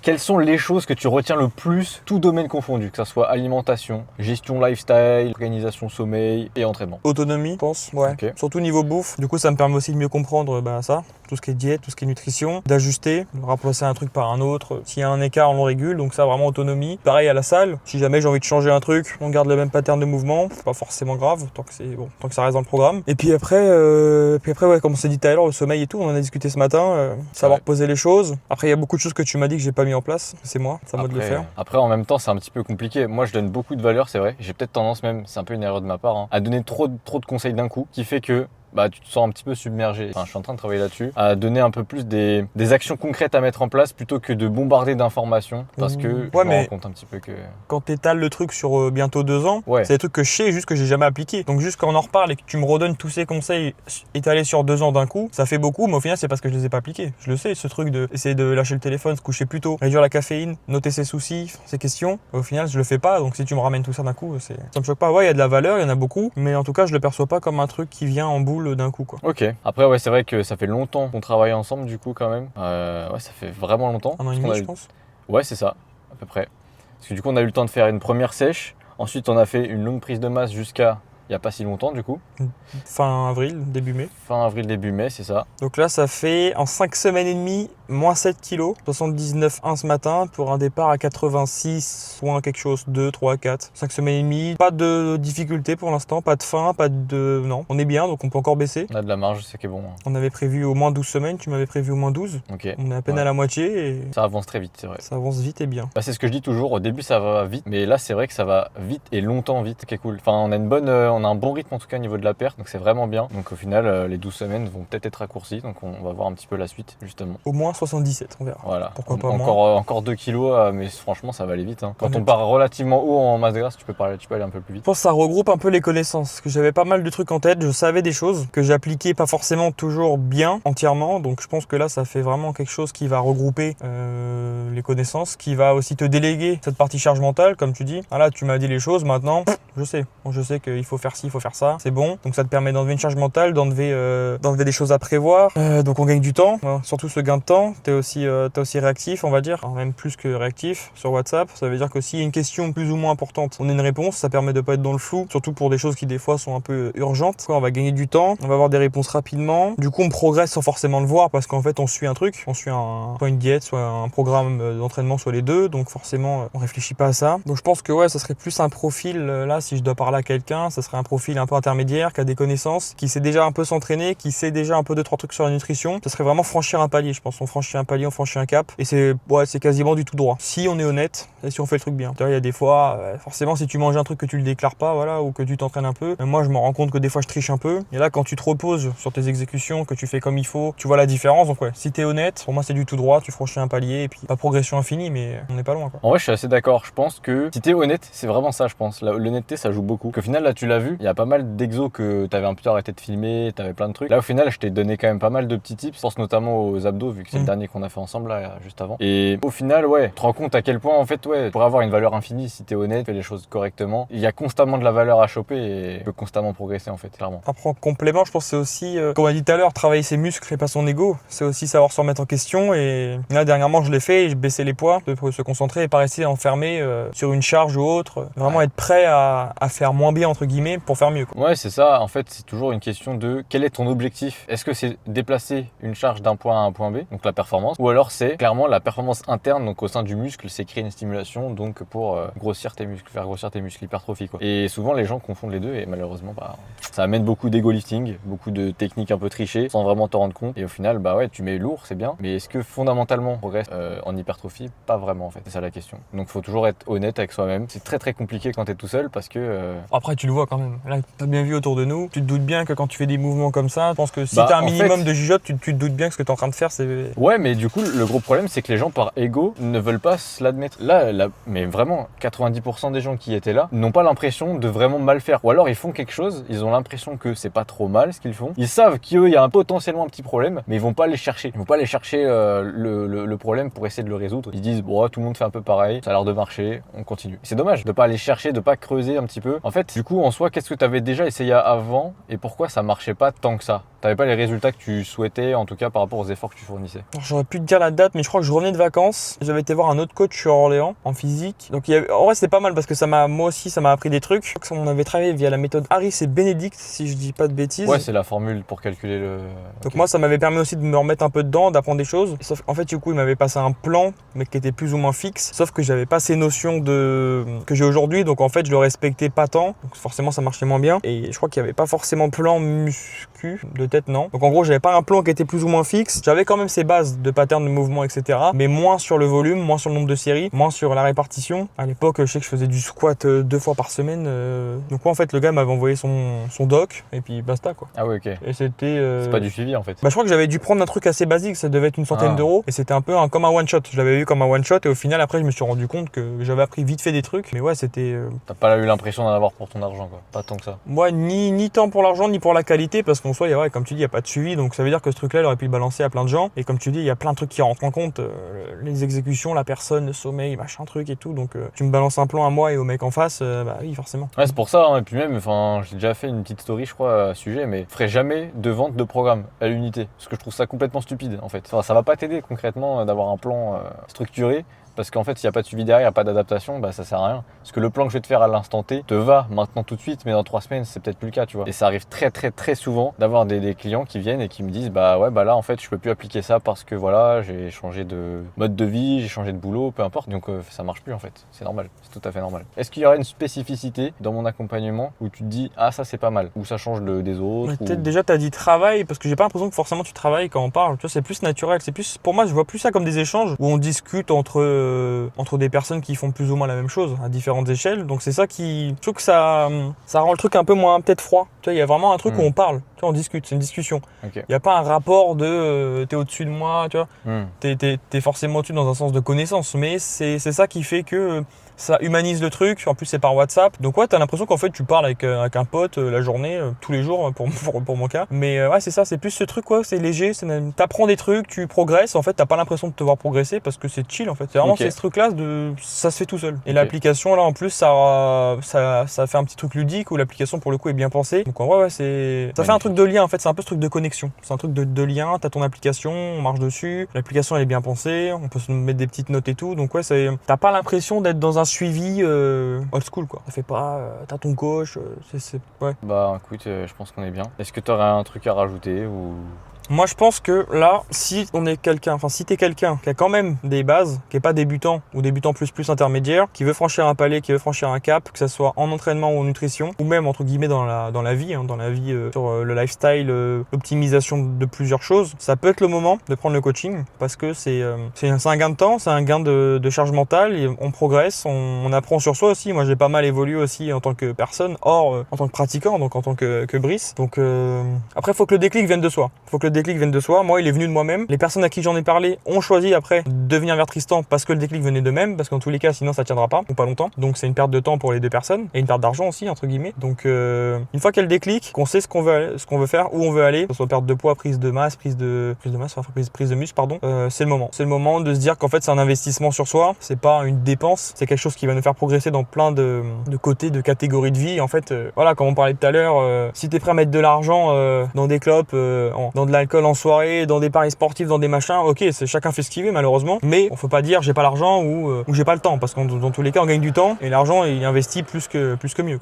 quelles sont les choses que tu retiens le plus, tout domaine confondu, que ça soit alimentation, gestion lifestyle, organisation sommeil et entraînement? Autonomie, je pense, ouais. Ok. Surtout niveau bouffe. Du coup, ça me permet aussi de mieux comprendre ça, tout ce qui est diète, tout ce qui est nutrition, d'ajuster, de remplacer un truc par un autre. S'il y a un écart, on le régule, donc ça, vraiment autonomie. Pareil à la salle, si jamais j'ai envie de changer un truc, on garde le même pattern de mouvement, c'est pas forcément grave, tant que ça reste dans le programme. Et puis après, ouais, comme on s'est dit tout à l'heure, le sommeil et tout, on en a discuté ce matin, savoir poser les choses. Après, il y a beaucoup de choses que tu m'as dit que j'ai pas mis en place, c'est moi, c'est à moi de le faire. Après, en même temps, c'est un petit peu compliqué. Moi, je donne beaucoup de valeur, c'est vrai. J'ai peut-être tendance même, c'est un peu une erreur de ma part, à donner trop de conseils d'un coup, qui fait que tu te sens un petit peu submergé. Enfin, je suis en train de travailler là-dessus, à donner un peu plus des actions concrètes à mettre en place plutôt que de bombarder d'informations, parce que je me rends compte un petit peu que... Quand tu étales le truc sur bientôt 2 ans, c'est des trucs que je sais, juste que j'ai jamais appliqué. Donc juste quand on en reparle et que tu me redonnes tous ces conseils étalés sur 2 ans d'un coup, ça fait beaucoup, mais au final, c'est parce que je les ai pas appliqués. Je le sais, ce truc de essayer de lâcher le téléphone, se coucher plus tôt, réduire la caféine, noter ses soucis, ses questions. Au final, je le fais pas, donc si tu me ramènes tout ça d'un coup, ça me choque pas. Ouais, il y a de la valeur, il y en a beaucoup, mais en tout cas, je le perçois pas comme un truc qui vient en boule d'un coup, quoi. Ok. Après, ouais, c'est vrai que ça fait longtemps qu'on travaille ensemble, du coup, quand même. Ouais, ça fait vraiment longtemps. 1 an et demi, je pense. Ouais, c'est ça, à peu près. Parce que du coup, on a eu le temps de faire une première sèche. Ensuite, on a fait une longue prise de masse jusqu'à il n'y a pas si longtemps, du coup. Fin avril, début mai. Fin avril, début mai, c'est ça. Donc là, ça fait en 5 semaines et demie, moins 7 kilos, 79,1 ce matin pour un départ à 86, soit quelque chose, 2, 3, 4. 5 semaines et demie, pas de difficulté pour l'instant, pas de faim, non, on est bien, donc on peut encore baisser. On a de la marge, c'est qui est bon. On avait prévu au moins 12 semaines, tu m'avais prévu au moins 12. Ok. On est à peine à la moitié et... Ça avance très vite, c'est vrai. Ça avance vite et bien. C'est ce que je dis toujours, au début ça va vite, mais là c'est vrai que ça va vite et longtemps vite, qui est cool. Enfin, on a un bon rythme en tout cas au niveau de la perte, donc c'est vraiment bien. Donc au final, les 12 semaines vont peut-être être raccourcies, donc on va voir un petit peu la suite justement. Au moins 77, on verra. Voilà. Pourquoi pas moins. Encore 2 kilos, mais franchement ça va aller vite. Quand on part relativement haut en masse grasse, tu peux aller un peu plus vite. Je pense que ça regroupe un peu les connaissances, parce que j'avais pas mal de trucs en tête, je savais des choses que j'appliquais pas forcément toujours bien, entièrement, donc je pense que là ça fait vraiment quelque chose qui va regrouper les connaissances, qui va aussi te déléguer cette partie charge mentale, comme tu dis. Là tu m'as dit les choses, maintenant je sais. Je sais qu'il faut faire ci, il faut faire ça, c'est bon. Donc ça te permet d'enlever une charge mentale, d'enlever des choses à prévoir. Donc on gagne du temps, surtout ce gain de temps. T'es aussi réactif, on va dire, même plus que réactif sur WhatsApp. Ça veut dire que s'il y a une question plus ou moins importante, on a une réponse. Ça permet de pas être dans le flou, surtout pour des choses qui des fois sont un peu urgentes. On va gagner du temps, on va avoir des réponses rapidement. Du coup on progresse sans forcément le voir parce qu'en fait on suit un truc, on suit soit une diète, soit un programme d'entraînement, soit les deux. Donc forcément on réfléchit pas à ça. Donc je pense que ouais, ça serait plus un profil là, si je dois parler à quelqu'un, ça serait un profil un peu intermédiaire, qui a des connaissances, qui sait déjà un peu s'entraîner, qui sait déjà un peu 2-3 trucs sur la nutrition. Ça serait vraiment franchir un palier, je pense. On franchit un palier, on franchit un cap, et c'est quasiment du tout droit. Si on est honnête et si on fait le truc bien. Il y a des fois, forcément, si tu manges un truc que tu le déclares pas, voilà, ou que tu t'entraînes un peu, moi je me rends compte que des fois je triche un peu. Et là, quand tu te reposes sur tes exécutions, que tu fais comme il faut, tu vois la différence. Donc ouais, si t'es honnête, pour moi c'est du tout droit, tu franchis un palier, et puis pas progression infinie, mais on n'est pas loin, quoi. En vrai, je suis assez d'accord. Je pense que si t'es honnête, c'est vraiment ça, je pense. L'honnêteté, ça joue beaucoup. Au final, là, tu l'as vu, il y a pas mal d'exos que t'avais un peu arrêté de filmer, t'avais plein de trucs. Là, au final, je t'ai donné quand même pas mal de petits tips. Je pense notamment aux abdos, vu que c'est le dernier qu'on a fait ensemble, là, juste avant. Et au final, ouais, tu te rends compte à quel point, en fait, ouais, pour avoir une valeur infinie, si t'es honnête, fais les choses correctement, il y a constamment de la valeur à choper et tu peux constamment progresser, en fait, clairement. Après, en complément, je pense que c'est aussi, comme on a dit tout à l'heure, travailler ses muscles et pas son ego. C'est aussi savoir se remettre en question. Et là, dernièrement, je l'ai fait, je baissais les poids pour se concentrer et pas rester enfermé sur une charge ou autre. Vraiment être prêt à faire moins bien, entre guillemets, pour faire mieux, quoi. Ouais, c'est ça. En fait, c'est toujours une question de quel est ton objectif. Est-ce que c'est déplacer une charge d'un point A à un point B, donc la performance, ou alors c'est clairement la performance interne, donc au sein du muscle, c'est créer une stimulation, donc pour grossir tes muscles, faire grossir tes muscles, hypertrophie, quoi. Et souvent, les gens confondent les deux et malheureusement, ça amène beaucoup d'ego lifting, beaucoup de techniques un peu trichées, sans vraiment t'en rendre compte. Et au final, ouais, tu mets lourd, c'est bien, mais est-ce que fondamentalement, on progresse en hypertrophie? Pas vraiment, en fait. C'est ça la question. Donc, faut toujours être honnête avec soi-même. C'est très très compliqué quand t'es tout seul parce que... Après, tu le vois quand même. Là, t'as bien vu autour de nous. Tu te doutes bien que quand tu fais des mouvements comme ça, je pense que si t'as un minimum de jugeote, tu te doutes bien que ce que t'es en train de faire, c'est... Ouais, mais du coup, le gros problème, c'est que les gens, par ego, ne veulent pas se l'admettre. Là, mais vraiment, 90% des gens qui étaient là n'ont pas l'impression de vraiment mal faire. Ou alors, ils font quelque chose, ils ont l'impression que c'est pas trop mal ce qu'ils font. Ils savent qu'il y a potentiellement un petit problème, mais ils vont pas aller chercher. Ils vont pas aller chercher le problème pour essayer de le résoudre. Ils disent, bon, tout le monde fait un peu pareil, ça a l'air de marcher, on continue. C'est dommage de pas aller chercher, de pas creuser un petit peu. En fait, du coup, en soi, qu'est-ce que tu avais déjà essayé avant et pourquoi ça marchait pas tant que ça? T'avais pas les résultats que tu souhaitais, en tout cas par rapport aux efforts que tu fournissais. Alors, j'aurais pu te dire la date, mais je crois que je revenais de vacances. J'avais été voir un autre coach sur Orléans en physique. Donc en vrai, c'était pas mal parce que moi aussi, ça m'a appris des trucs. On avait travaillé via la méthode Harris et Benedict, si je dis pas de bêtises. Ouais, c'est la formule pour calculer le. Donc moi, ça m'avait permis aussi de me remettre un peu dedans, d'apprendre des choses. Sauf en fait, du coup, il m'avait passé un plan, mais qui était plus ou moins fixe. Sauf que j'avais pas ces notions que j'ai aujourd'hui. Donc en fait, je le respectais pas tant. Donc forcément, ça marchait moins bien. Et je crois qu'il y avait pas forcément de plan muscu de tête, non. Donc en gros, j'avais pas un plan qui était plus ou moins fixe. J'avais quand même ces bases de pattern de mouvement, etc. Mais moins sur le volume, moins sur le nombre de séries, moins sur la répartition. À l'époque, je sais que je faisais du squat 2 fois par semaine. Donc en fait, le gars m'avait envoyé son doc et puis basta quoi. Ah ouais, ok. Et c'était. C'est pas du suivi en fait. Bah, je crois que j'avais dû prendre un truc assez basique, ça devait être une centaine d'euros. Et c'était un peu comme un one shot. Je l'avais vu comme un one shot et au final, après, je me suis rendu compte que j'avais appris vite fait des trucs. Mais ouais, c'était. T'as pas eu l'impression d'en avoir pour ton argent quoi. Pas tant que ça. Moi, ni tant pour l'argent, ni pour la qualité, parce qu'en soi, ouais, comme tu dis, il n'y a pas de suivi. Donc ça veut dire que ce truc-là, il aurait pu le balancer à plein de gens. Et comme tu dis, il y a plein de trucs qui rentrent en compte. Les exécutions, la personne, le sommeil, machin truc et tout. Donc tu me balances un plan à moi et au mec en face, bah oui, forcément. Ouais, c'est pour ça. Et puis même, enfin, j'ai déjà fait une petite story, je crois, à ce sujet, mais je ferai jamais de vente de programme à l'unité. Parce que je trouve ça complètement stupide en fait. Enfin, ça va pas t'aider concrètement d'avoir un plan structuré. Parce qu'en fait, s'il n'y a pas de suivi derrière, il n'y a pas d'adaptation, bah ça sert à rien. Parce que le plan que je vais te faire à l'instant T te va maintenant tout de suite, mais dans 3 semaines, c'est peut-être plus le cas, tu vois. Et ça arrive très souvent d'avoir des clients qui viennent et qui me disent bah ouais, bah là en fait, je peux plus appliquer ça parce que voilà, j'ai changé de mode de vie, j'ai changé de boulot, peu importe. Donc ça marche plus en fait. C'est normal, c'est tout à fait normal. Est-ce qu'il y aurait une spécificité dans mon accompagnement où tu te dis ah ça c'est pas mal, ou ça change des autres Peut-être déjà tu as dit travail, parce que j'ai pas l'impression que forcément tu travailles quand on parle. Tu vois, c'est plus naturel, c'est plus pour moi, je vois plus ça comme des échanges où on discute entre des personnes qui font plus ou moins la même chose à différentes échelles. Donc c'est ça qui, je trouve que ça rend le truc un peu moins peut-être froid. Tu vois, il y a vraiment un truc où on parle, tu vois, on discute, c'est une discussion. Il n'y a pas un rapport de t'es au-dessus de moi, tu vois. T'es forcément au-dessus dans un sens de connaissance, mais c'est ça qui fait que ça humanise le truc. En plus c'est par WhatsApp, donc ouais, t'as l'impression qu'en fait tu parles avec un pote la journée, tous les jours pour mon cas. Mais ouais, c'est ça, c'est plus ce truc quoi, c'est léger, t'apprends des trucs, tu progresses. En fait t'as pas l'impression de te voir progresser parce que c'est chill en fait. C'est vraiment c'est ce truc là ça se fait tout seul. Et l'application là en plus ça fait un petit truc ludique où l'application pour le coup est bien pensée. Donc ouais ça fait un truc de lien en fait, c'est un peu ce truc de connexion. C'est un truc de lien, t'as ton application, on marche dessus, l'application elle est bien pensée, on peut se mettre des petites notes et tout. Donc ouais, t'as pas l'impression d'être dans un suivi old school quoi. Ça fait pas t'as ton coach, ouais. Bah écoute, je pense qu'on est bien. Est-ce que tu aurais un truc à rajouter ou... Moi, je pense que là, si t'es quelqu'un qui a quand même des bases, qui est pas débutant ou débutant plus intermédiaire, qui veut franchir un palier, qui veut franchir un cap, que ça soit en entraînement ou en nutrition, ou même entre guillemets dans la vie, sur le lifestyle, l'optimisation de plusieurs choses, ça peut être le moment de prendre le coaching parce que c'est un gain de temps, c'est un gain de charge mentale et on progresse, on apprend sur soi aussi. Moi, j'ai pas mal évolué aussi en tant que personne, en tant que pratiquant, donc en tant que Brice. Donc après, faut que le déclic vienne de soi. Moi, il est venu de moi-même. Les personnes à qui j'en ai parlé ont choisi après de venir vers Tristan parce que le déclic venait d'eux-mêmes, parce qu'en tous les cas, sinon ça tiendra pas ou pas longtemps. Donc c'est une perte de temps pour les deux personnes et une perte d'argent aussi entre guillemets. Donc une fois qu'il y a le déclic, qu'on sait ce qu'on veut faire, où on veut aller, que ce soit perte de poids, prise de muscle, pardon. C'est le moment. C'est le moment de se dire qu'en fait c'est un investissement sur soi. C'est pas une dépense. C'est quelque chose qui va nous faire progresser dans plein de côtés, de catégories de vie. En fait, voilà, comme on parlait tout à l'heure, si t'es prêt à mettre de l'argent dans des clopes, dans de l'alcool en soirée, dans des paris sportifs, dans des machins, ok, chacun fait ce qu'il veut malheureusement, mais on faut pas dire j'ai pas l'argent ou j'ai pas le temps, parce que dans tous les cas on gagne du temps et l'argent il investit plus que mieux.